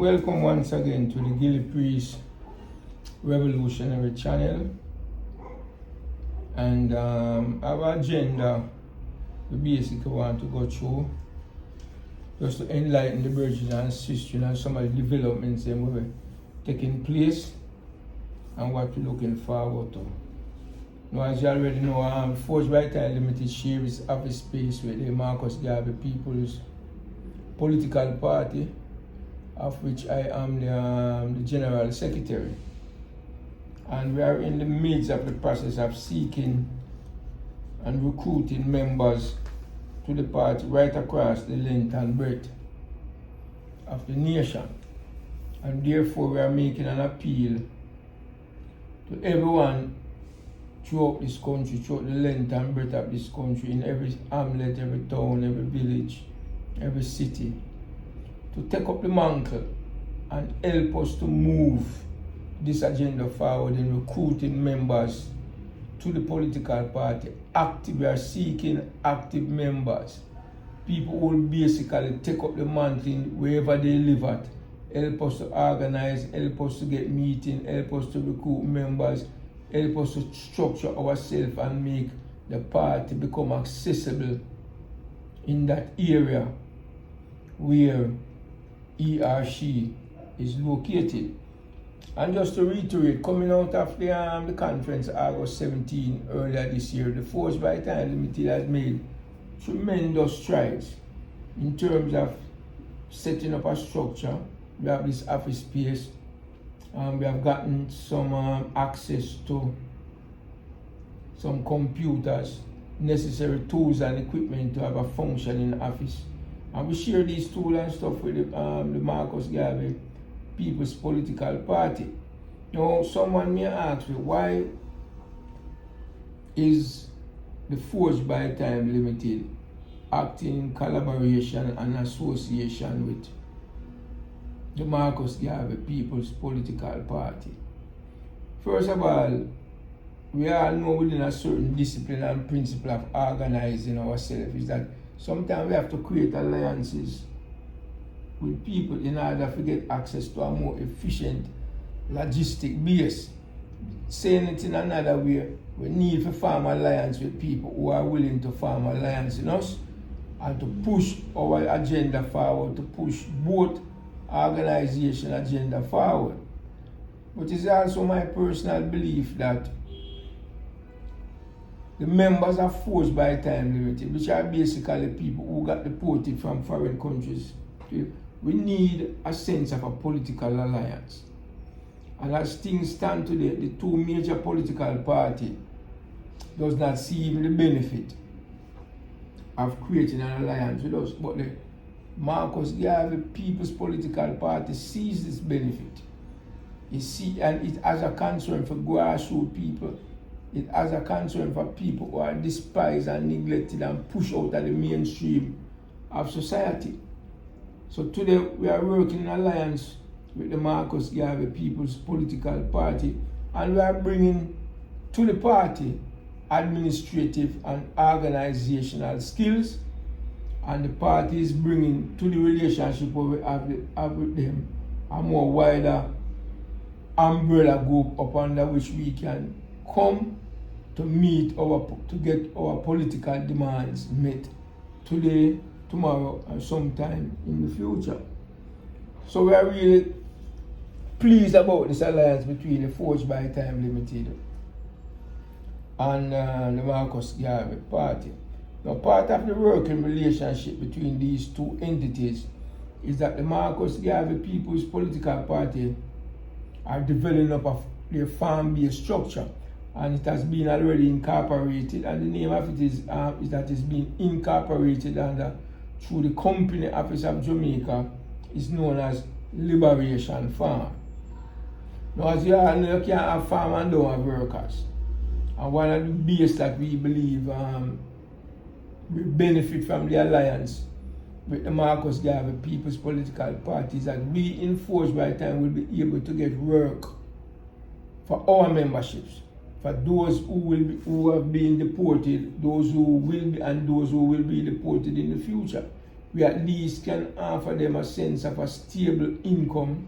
Welcome once again to the Gillie Priest Revolutionary Channel. And our agenda, we basically want to go through just to enlighten the bridges and assist you on some of the developments that were taking place and what we're looking forward to. Now, as you already know, Forge by Time Limited shares its office space with the Marcus Garvey People's Political Party, of which I am the General Secretary. And we are in the midst of the process of seeking and recruiting members to the party right across the length and breadth of the nation. And therefore we are making an appeal to everyone throughout this country, throughout the length and breadth of this country, in every hamlet, every town, every village, every city, to take up the mantle and help us to move this agenda forward in recruiting members to the political party. We are seeking active members, people who will basically take up the mantle wherever they live at, help us to organize, help us to get meetings, help us to recruit members, help us to structure ourselves and make the party become accessible in that area where he or she is located. And just to reiterate, coming out of the conference August 17 earlier this year, the Forge by Time Limited has made tremendous strides in terms of setting up a structure. We have this office space, we have gotten some access to some computers, necessary tools and equipment to have a functioning office. And we share these tools and stuff with the Marcus Garvey People's Political Party. Now, someone may ask me, why is the Forge by Time Limited acting in collaboration and association with the Marcus Garvey People's Political Party? First of all, we all know within a certain discipline and principle of organizing ourselves is that sometimes we have to create alliances with people in order to get access to a more efficient logistic base. Saying it in another way, we need to form alliance with people who are willing to form alliance in us and to push our agenda forward, to push both organization agenda forward. But it's also my personal belief that the members of Force by Time Limited, which are basically people who got deported from foreign countries, we need a sense of a political alliance. And as things stand today, the two major political parties does not see even the benefit of creating an alliance with us. But the Marcus Garvey People's Political Party sees this benefit. And it has a concern for grassroots people. It has a concern for people who are despised and neglected and pushed out of the mainstream of society. So today we are working in alliance with the Marcus Garvey People's Political Party, and we are bringing to the party administrative and organizational skills, and the party is bringing to the relationship we have with them a more wider umbrella group upon which we can come to get our political demands met today, tomorrow, and sometime in the future. So we are really pleased about this alliance between the Forge by Time Limited and the Marcus Garvey Party. Now, part of the working relationship between these two entities is that the Marcus Garvey People's Political Party are developing up their farm-based structure, and it has been already incorporated, and the name of it is that it's been incorporated under through the Company Office of Jamaica is known as Liberation Farm. Now, as you all know, you can't have farm and don't have workers. And one of the base that we believe we benefit from the alliance with the Marcus Garvey People's Political Party is that we in Force by Time will be able to get work for our memberships, for those who have been deported, those who will be, and those who will be deported in the future. we at least can offer them a sense of a stable income,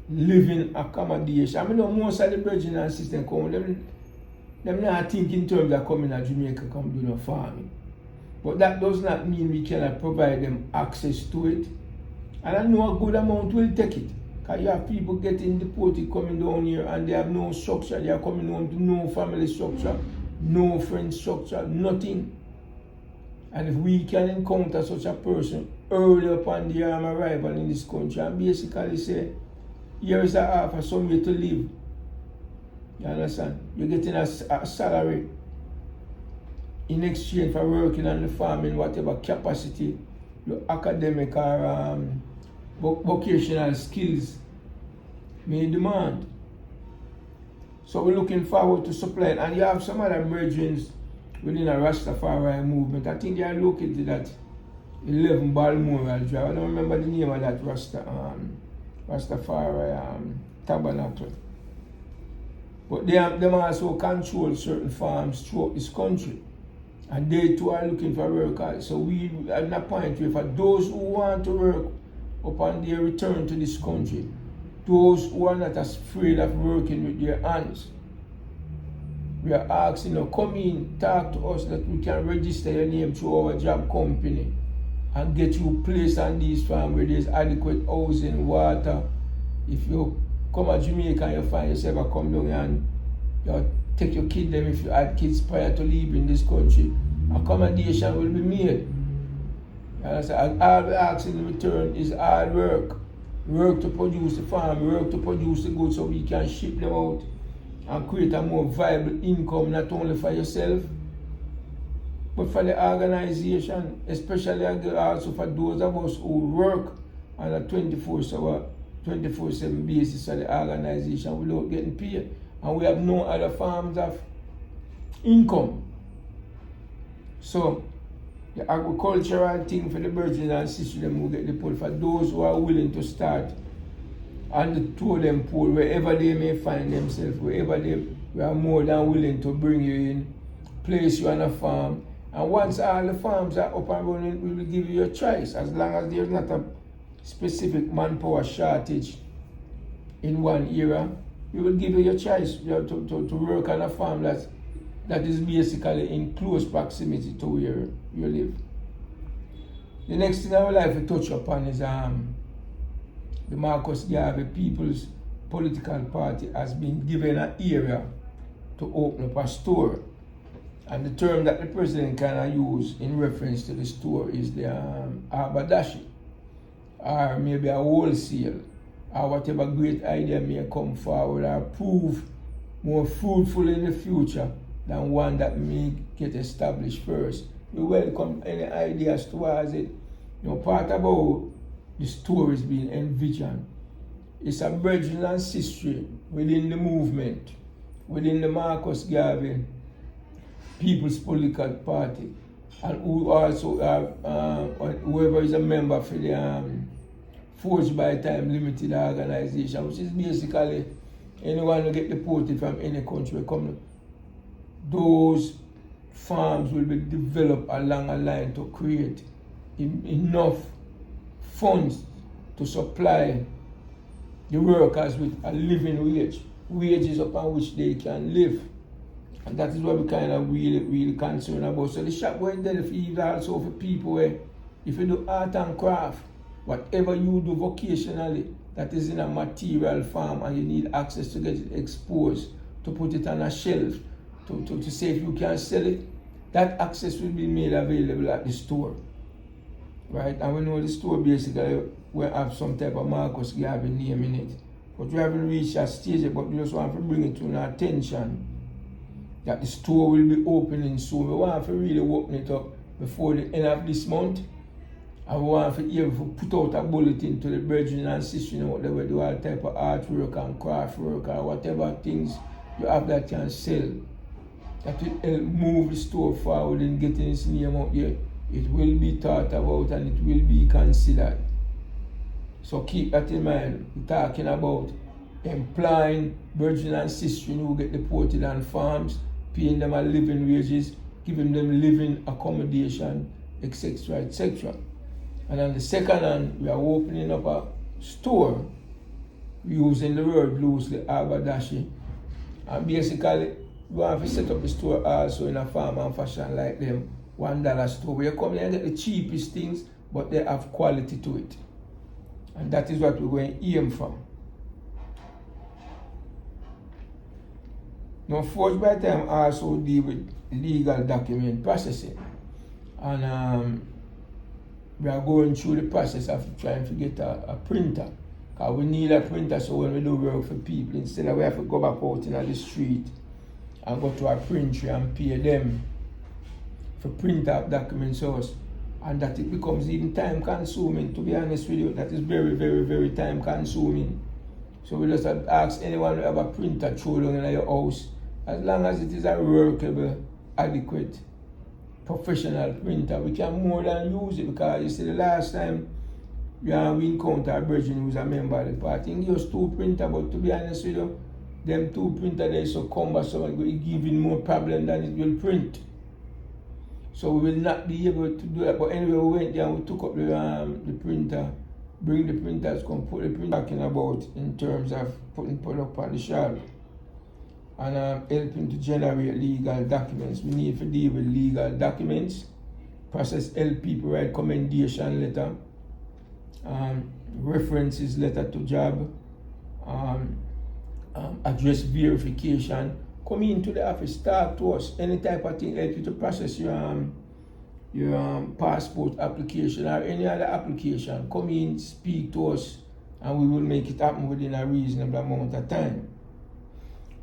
living accommodation. I mean, most of the Virgin and system come, them not think in terms of coming to Jamaica, come do no farming. But that does not mean we cannot provide them access to it. And I know a good amount will take it. Because you have people getting deported coming down here and they have no structure. They are coming home to no family structure, no friend structure, nothing. And if we can encounter such a person early upon their arrival in this country and basically say, here is an offer, somewhere to live. You understand? You're getting a salary in exchange for working on the farm in whatever capacity, your academic or vocational skills may demand. So we're looking forward to supplying. And you have some other mergings within a Rastafari movement. I think they are located at 11 Balmoral Drive. I don't remember the name of that Rastafari tabernacle. But them also control certain farms throughout this country. And they too are looking for workers. So we are at a point where for those who want to work upon their return to this country, those who are not afraid of working with their hands, we are asking you, come in, talk to us that we can register your name through our job company and get you placed on these farms where there's adequate housing, water. If you come to Jamaica and you find yourself come down and you take your kid them if you had kids prior to leaving this country, accommodation will be made. All we're asking in return is hard work. Work to produce the farm, work to produce the goods so we can ship them out and create a more viable income, not only for yourself, but for the organization, especially also for those of us who work on a 24/7 basis of the organization without getting paid. And we have no other forms of income. So the agricultural thing for the Virgin and Sister them will get the pull for those who are willing to start and the totem pole wherever they may find themselves, wherever we are more than willing to bring you in, place you on a farm. And once all the farms are up and running, we will give you a choice as long as there's not a specific manpower shortage in one area. We will give you your choice to work on a farm that is basically in close proximity to where you live. The next thing I would like to touch upon is the Marcus Garvey People's Political Party has been given an area to open up a store. And the term that the president can use in reference to the store is the haberdashery, or maybe a wholesale, or whatever great idea may come forward or prove more fruitful in the future than one that may get established first. We welcome any ideas towards it. Part about the store is being envisioned. It's a bridging and history within the movement, within the Marcus Garvey People's Political Party, and who also whoever is a member for the Forged by Time Limited organization, which is basically anyone who get deported from any country come. Those farms will be developed along a line to create enough funds to supply the workers with a living wage, wages upon which they can live. And that is what we kind of really concerned about. So the shop going there is also for people where if you do art and craft, whatever you do vocationally that is in a material form and you need access to get it exposed, to put it on a shelf, to say if you can sell it, that access will be made available at the store. Right? And we know the store basically will have some type of Marcus Garvey name in it. But we haven't reached that stage yet, but we just want to bring it to our attention that the store will be opening soon. We want to really open it up before the end of this month. And we want to be able to put out a bulletin to the brethren and sisters, they will do all type of artwork and craft work or whatever things you have that can sell. That will help move the store forward in getting its name out there. It will be thought about and it will be considered. So keep that in mind. We're talking about employing brethren and sisters who get deported on farms, paying them a living wages, giving them living accommodation, etc., etc. And on the second hand, we are opening up a store using the word loosely, haberdashery. And basically, we have to set up the store also in a form and fashion like them $1 store. We come here and get the cheapest things, but they have quality to it. And that is what we're going to aim for. Now, Forge by Time also deal with legal document processing. And we are going through the process of trying to get a printer. Because we need a printer so when we do work for people, instead of we have to go back out in the street and go to a printer and pay them for print out documents us. And that it becomes even time consuming, to be honest with you. That is very, very, very time consuming. So we just ask anyone to have a printer thrown in your house, as long as it is a workable, adequate, professional printer. We can more than use it, because you see the last time we encountered a virgin who was a member of the party. He used 2 printers, but to be honest with you, them 2 printers they so cumbersome and will give him more problem than it will print. So we will not be able to do that. But anyway, we went there and we took up the printer, bring the printers, come put the printer talking about in terms of putting up on the shelf. And helping to generate legal documents. We need to deal with legal documents, process help people write commendation letter, references letter to job, address verification. Come into the office, talk to us, any type of thing, help you to process your passport application or any other application. Come in, speak to us, and we will make it happen within a reasonable amount of time.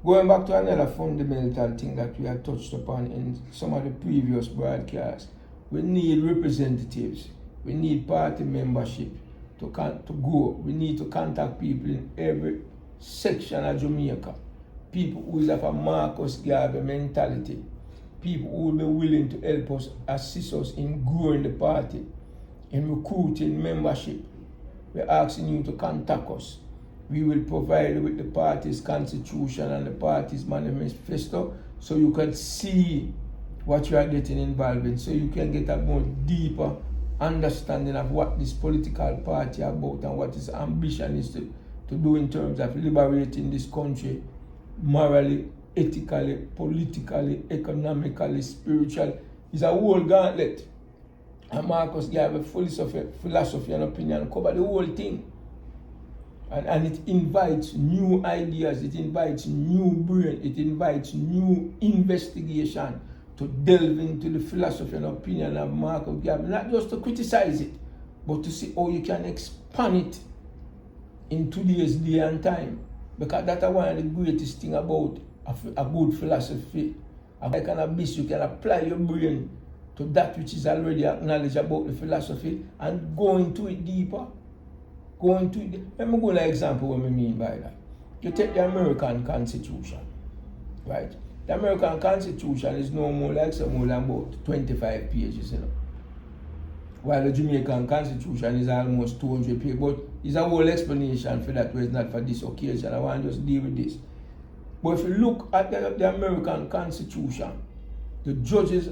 Going back to another fundamental thing that we had touched upon in some of the previous broadcasts, we need representatives. We need party membership to go. We need to contact people in every section of Jamaica. People who have a Marcus Garvey mentality. People who will be willing to help us, assist us in growing the party, in recruiting membership. We're asking you to contact us. We will provide you with the party's constitution and the party's manifesto so you can see what you are getting involved in, so you can get a more deeper understanding of what this political party is about and what its ambition is to do in terms of liberating this country morally, ethically, politically, economically, spiritually. It's a whole gauntlet. And Marcus Garvey philosophy and opinion cover the whole thing. And it invites new ideas, it invites new brain, it invites new investigation to delve into the philosophy and opinion of Marcus Garvey, not just to criticize it, but to see how you can expand it in today's day and time. Because that's one of the greatest things about a good philosophy. Like an abyss, you can apply your brain to that which is already acknowledged about the philosophy and go into it deeper. Let me go to an example what I mean by that. You take the American Constitution, right? The American Constitution is no more like more than about 25 pages, you know. While the Jamaican Constitution is almost 200 pages, but it's a whole explanation for that, where it's not for this occasion. I want to just deal with this. But if you look at the American Constitution, the judges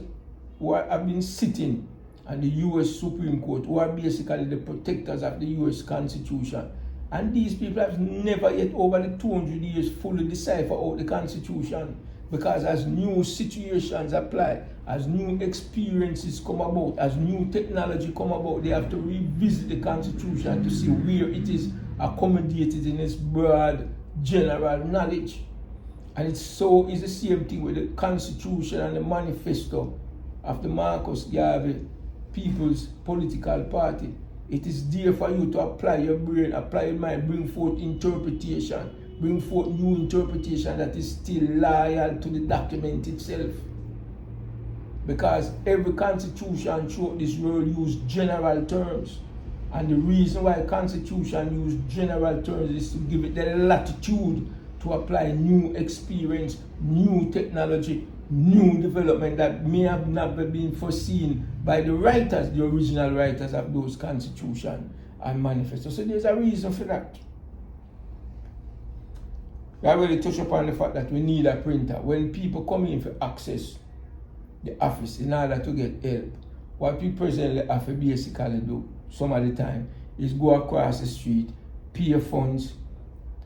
who have been sitting and the U.S. Supreme Court, who are basically the protectors of the U.S. Constitution. And these people have never yet over the 200 years fully deciphered out the Constitution, because as new situations apply, as new experiences come about, as new technology come about, they have to revisit the Constitution to see where it is accommodated in its broad general knowledge. And it's the same thing with the Constitution and the manifesto of the Marcus Garvey People's Political Party. It is there for you to apply your brain, apply your mind, bring forth interpretation, bring forth new interpretation that is still loyal to the document itself. Because every constitution throughout this world use general terms. And the reason why constitution use general terms is to give it the latitude to apply new experience, new technology, new development that may have never been foreseen by the writers, the original writers of those constitution and manifestos. So there's a reason for that. We already touched upon the fact that we need a printer. When people come in for access the office in order to get help, what we presently have to basically do, some of the time is go across the street, pay funds,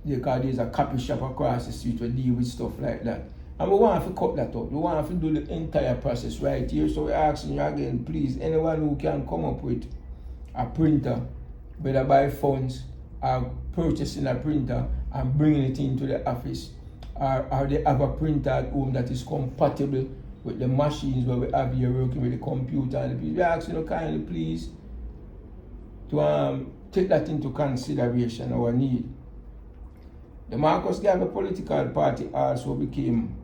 because there's a copy shop across the street to deal with stuff like that. And we want to cut that out. We want to do the entire process right here. So we're asking you again, please, anyone who can come up with a printer, whether by funds or purchasing a printer and bringing it into the office, or they have a printer at home that is compatible with the machines where we have here working with the computer and the people. We're asking you kindly, please, to take that into consideration, our need. The Marcus Garvey political party also became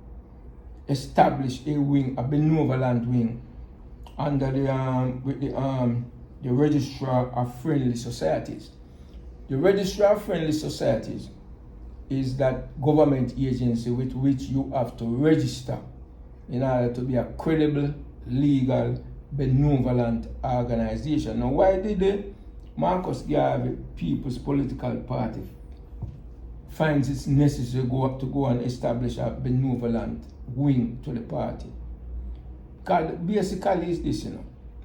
established a wing, a benevolent wing, under the Registrar of Friendly Societies. The Registrar of Friendly Societies is that government agency with which you have to register in order to be a credible, legal, benevolent organization. Now, why did the Marcus Garvey People's Political Party finds it necessary to go and establish a benevolent wing to the party? Because basically it's this,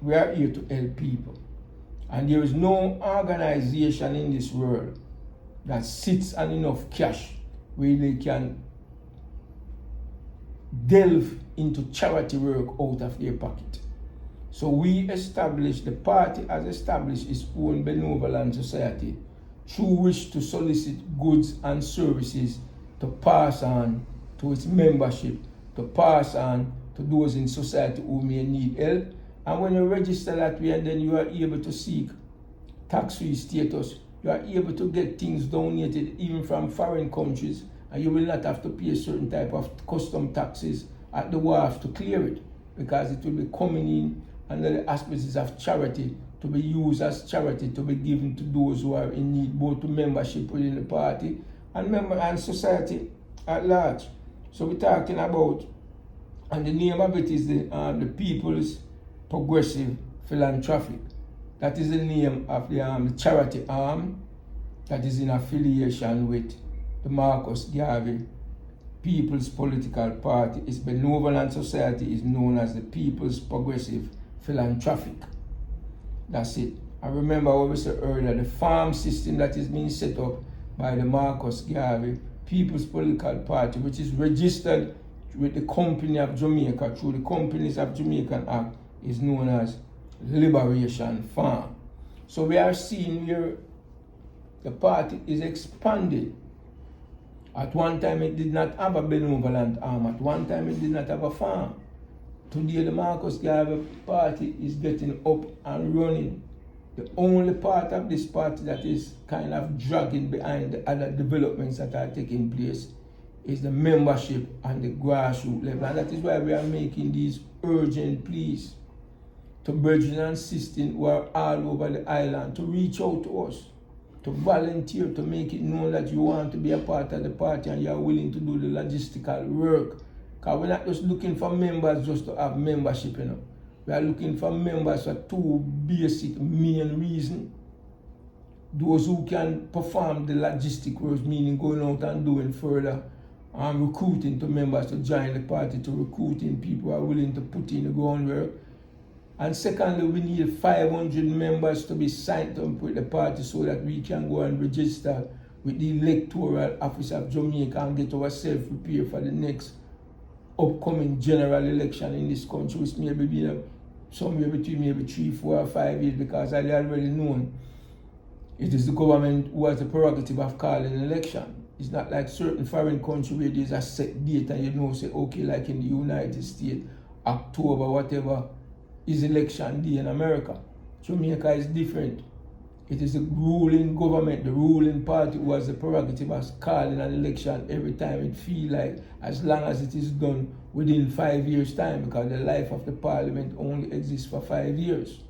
we are here to help people. And there is no organization in this world that sits on enough cash where they can delve into charity work out of their pocket. So we established, the party has established its own benevolent society through which to solicit goods and services to pass on to its membership, to pass on to those in society who may need help. And when you register that way, and then you are able to seek tax-free status, you are able to get things donated even from foreign countries, and you will not have to pay a certain type of custom taxes at the wharf to clear it, because it will be coming in under the auspices of charity, to be used as charity, to be given to those who are in need, both to membership within the party and society at large. So we're talking about, and the name of it is the People's Progressive Philanthropic. That is the name of the charity arm that is in affiliation with the Marcus Garvey People's Political Party. Its benevolent society is known as the People's Progressive Philanthropic. That's it. I remember what we said earlier, the farm system that is being set up by the Marcus Garvey People's Political Party, which is registered with the Company of Jamaica through the Companies of Jamaican Act, is known as Liberation Farm. So we are seeing here the party is expanded. At one time it did not have a benevolent arm. At one time it did not have a farm. Today the Marcus Garvey party is getting up and running. The only part of this party that is kind of dragging behind the other developments that are taking place is the membership and the grassroots level. And that is why we are making these urgent pleas to brethren and sisters who are all over the island to reach out to us, to volunteer, to make it known that you want to be a part of the party and you are willing to do the logistical work. Because we're not just looking for members just to have membership, We are looking for members for two basic main reasons. Those who can perform the logistic work, meaning going out and doing further recruiting to members to join the party, to recruiting people who are willing to put in the groundwork. And secondly, we need 500 members to be signed up with the party so that we can go and register with the Electoral Office of Jamaica and get ourselves prepared for the next upcoming general election in this country, which may be somewhere between maybe 3, 4, or 5 years, because I already known it is the government who has the prerogative of calling an election. It's not like certain foreign countries where there's a set date and say, okay, like in the United States, October, whatever, is election day in America. Jamaica is different. It is the ruling government, the ruling party who has the prerogative of calling an election every time it feels like, as long as it is done within 5 years' time, because the life of the parliament only exists for 5 years.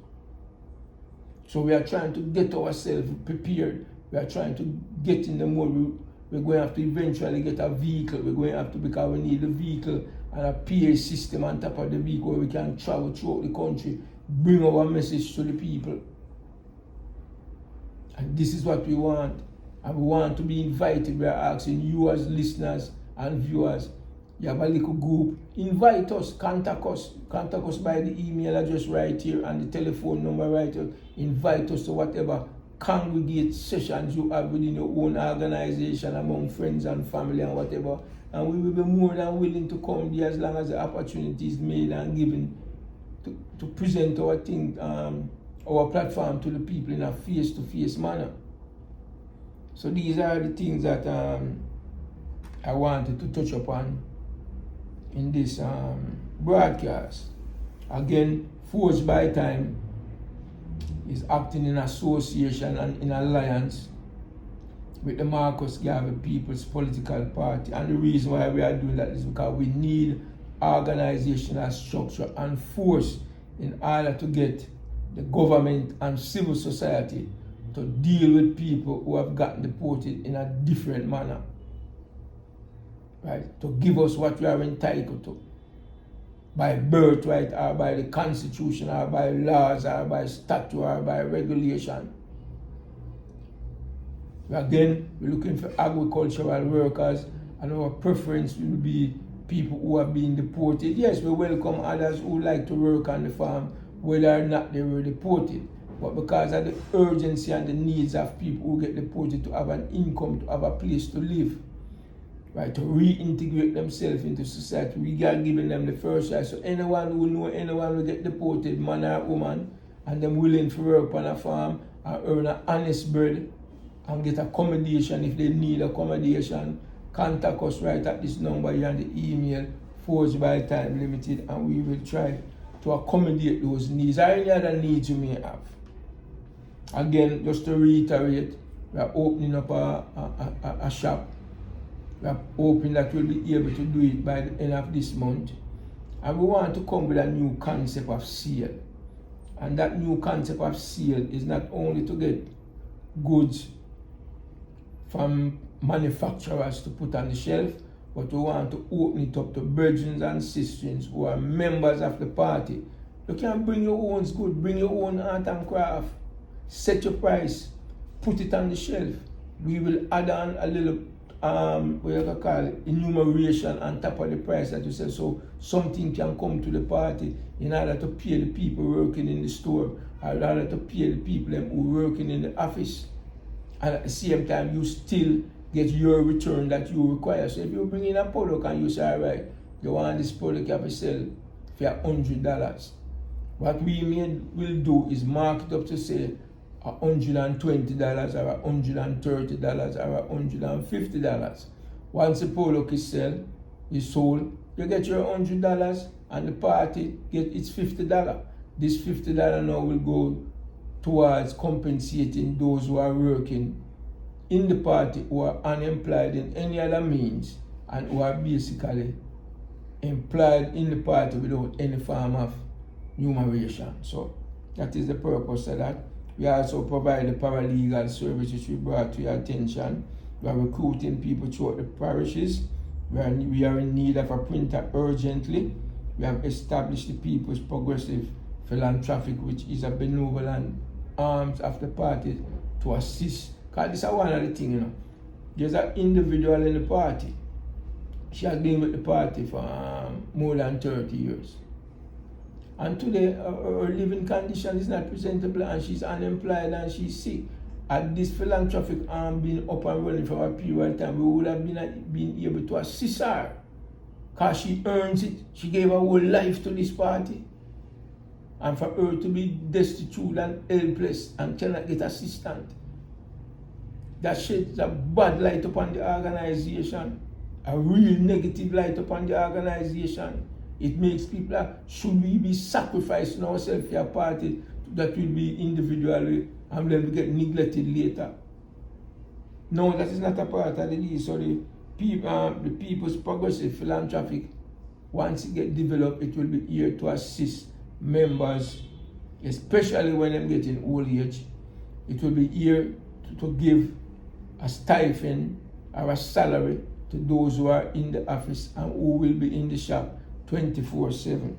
So we are trying to get ourselves prepared. We are trying to get in the mode. We're going to have to eventually get a vehicle. We're going to have to, because we need a vehicle and a PA system on top of the vehicle where we can travel throughout the country, bring our message to the people. And this is what we want. And we want to be invited. We are asking you as listeners and viewers, You have a little group. Invite us, contact us by the email address right here and the telephone number right here. Invite us to whatever congregate sessions you have within your own organization, among friends and family and whatever. And we will be more than willing to come there as long as the opportunity is made and given to present our thing, our platform to the people in a face-to-face manner. So these are the things that I wanted to touch upon in this broadcast. Again, Forged by Time is acting in association and in alliance with the Marcus Garvey People's Political Party. And the reason why we are doing that is because we need organizational structure and force in order to get the government and civil society to deal with people who have gotten deported in a different manner. Right? To give us what we are entitled to. By birthright or by the Constitution or by laws or by statute or by regulation. Again, we're looking for agricultural workers, and our preference will be people who have been deported. Yes, we welcome others who like to work on the farm, whether or not they were deported. But because of the urgency and the needs of people who get deported to have an income, to have a place to live, right, to reintegrate themselves into society, we are giving them the first choice. So anyone who know anyone who get deported, man or woman, and them willing to work on a farm and earn an honest bread and get accommodation if they need accommodation, contact us right at this number here and the email, Forged by Time Limited, and we will try to accommodate those needs or any other needs you may have. Again, just to reiterate, we are opening up a shop. We are hoping that we'll be able to do it by the end of this month. And we want to come with a new concept of sale. And that new concept of sale is not only to get goods from manufacturers to put on the shelf, but we want to open it up to brethren and sisters who are members of the party. You can bring your own goods, bring your own art and craft, set your price, put it on the shelf. We will add on a little what you can call it, enumeration on top of the price that you sell, so something can come to the party in order to pay the people working in the store, or in order to pay the people who working in the office. And at the same time, you still get your return that you require. So if you bring in a product and you say, all right, you want this product you have to sell for $100. What we will do is mark it up to say $120 or $130 or $150. Once the product is sold, you get your $100 and the party get its $50. This $50 now will go towards compensating those who are working in the party, who are unemployed in any other means, and who are basically employed in the party without any form of remuneration. So that is the purpose of that. We also provide the paralegal services we brought to your attention. We are recruiting people throughout the parishes. We are in need of a printer urgently. We have established the People's Progressive Philanthropic, which is a benevolent arms of the party to assist. Because this is one of the things, you know. There's an individual in the party. She has been with the party for more than 30 years. And today, her living condition is not presentable and she's unemployed and she's sick. Had this philanthropic arm been up and running for a period of time, we would have been able to assist her. Because she earns it. She gave her whole life to this party. And for her to be destitute and helpless and cannot get assistance, that sheds a bad light upon the organization, a real negative light upon the organization. It makes people like, should we be sacrificing ourselves for a party that will be individually and then we get neglected later? No, that is not a part of the deal. So the People's Progressive Philanthropic, once it gets developed, it will be here to assist members, especially when they get in old age. It will be here to give a stipend or a salary to those who are in the office and who will be in the shop 24/7.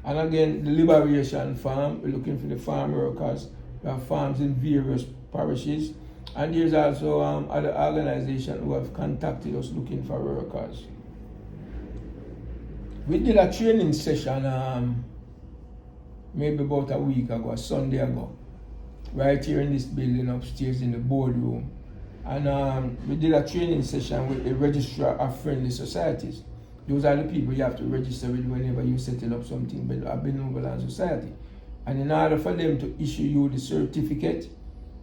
And again, the Liberation Farm, we're looking for the farm workers. We have farms in various parishes. And there's also other organizations who have contacted us looking for workers. We did a training session maybe about a week ago, a Sunday ago, right here in this building upstairs in the boardroom. And we did a training session with the registrar of friendly societies. Those are the people you have to register with whenever you're setting up something with a benevolent society. And in order for them to issue you the certificate,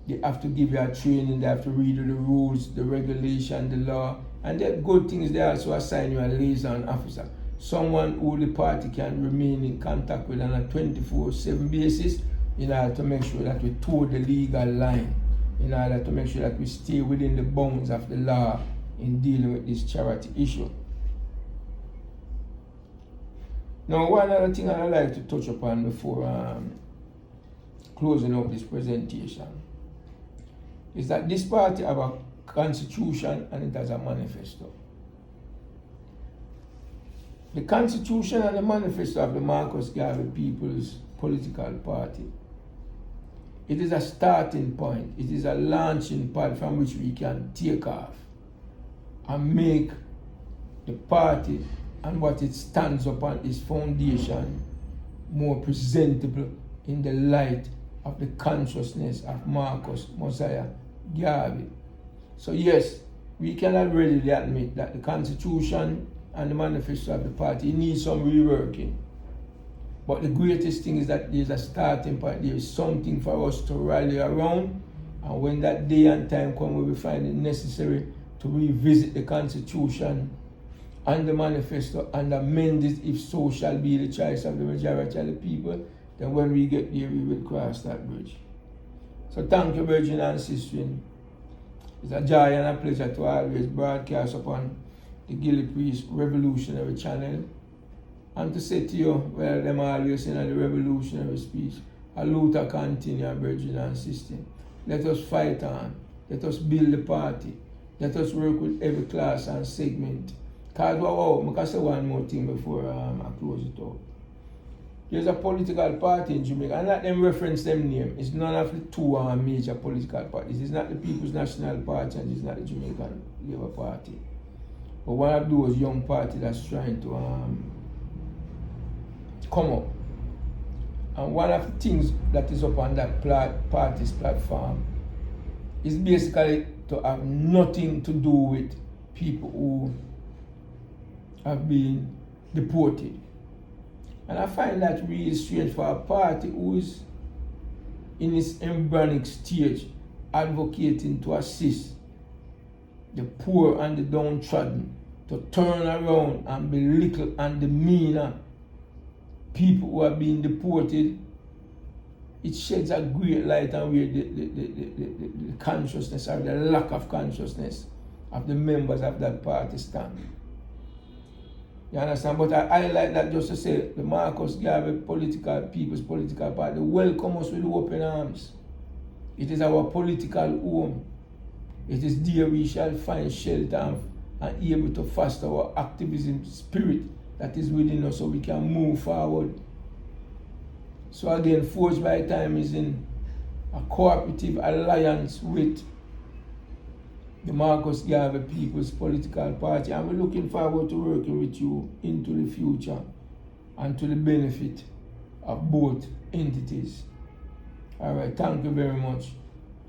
they have to give you a training, they have to read the rules, the regulation, the law, and the good thing is they also assign you a liaison officer, someone who the party can remain in contact with on a 24/7 basis in order to make sure that we toe the legal line, in order to make sure that we stay within the bounds of the law in dealing with this charity issue. Now, one other thing I'd like to touch upon before closing out this presentation is that this party have a constitution and it has a manifesto. The constitution and the manifesto of the Marcus Garvey People's Political Party, it is a starting point, it is a launching point from which we can take off and make the party and what it stands upon, its foundation, more presentable in the light of the consciousness of Marcus Mosiah Garvey. So yes, we cannot readily admit that the constitution and the manifesto of the party needs some reworking. But the greatest thing is that there's a starting point, there is something for us to rally around, and when that day and time comes, we will find it necessary to revisit the constitution and the manifesto and amend it if so shall be the choice of the majority of the people. Then when we get there, we will cross that bridge. So thank you, Virgin and Sister. It's a joy and a pleasure to always broadcast upon the Gillie Priest Revolutionary Channel. And to say to you, well, them always in the revolutionary speech, a Luther continue, Virgin and Sister. Let us fight on. Let us build the party. Let us work with every class and segment. Because, I can say one more thing before I close it out. There's a political party in Jamaica, and let them reference them name. It's none of the two major political parties. It's not the People's National Party and it's not the Jamaican Labour Party. But one of those young parties that's trying to come up. And one of the things that is up on that party's platform is basically to have nothing to do with people who have been deported. And I find that really strange for a party who is in its embryonic stage advocating to assist the poor and the downtrodden, to turn around and belittle and demean people who are being deported. It sheds a great light on where the consciousness or the lack of consciousness of the members of that party stand. You understand? But I like that just to say the Marcus Garvey People's Political Party welcome us with open arms. It is our political home. It is there we shall find shelter and able to foster our activism spirit that is within us so we can move forward. So again, Forged by Time is in a cooperative alliance with the Marcus Garvey People's Political Party, and we're looking forward to working with you into the future and to the benefit of both entities. All right, thank you very much.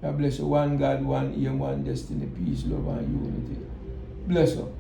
God bless you. One God, one aim, one destiny, peace, love, and unity. Bless you.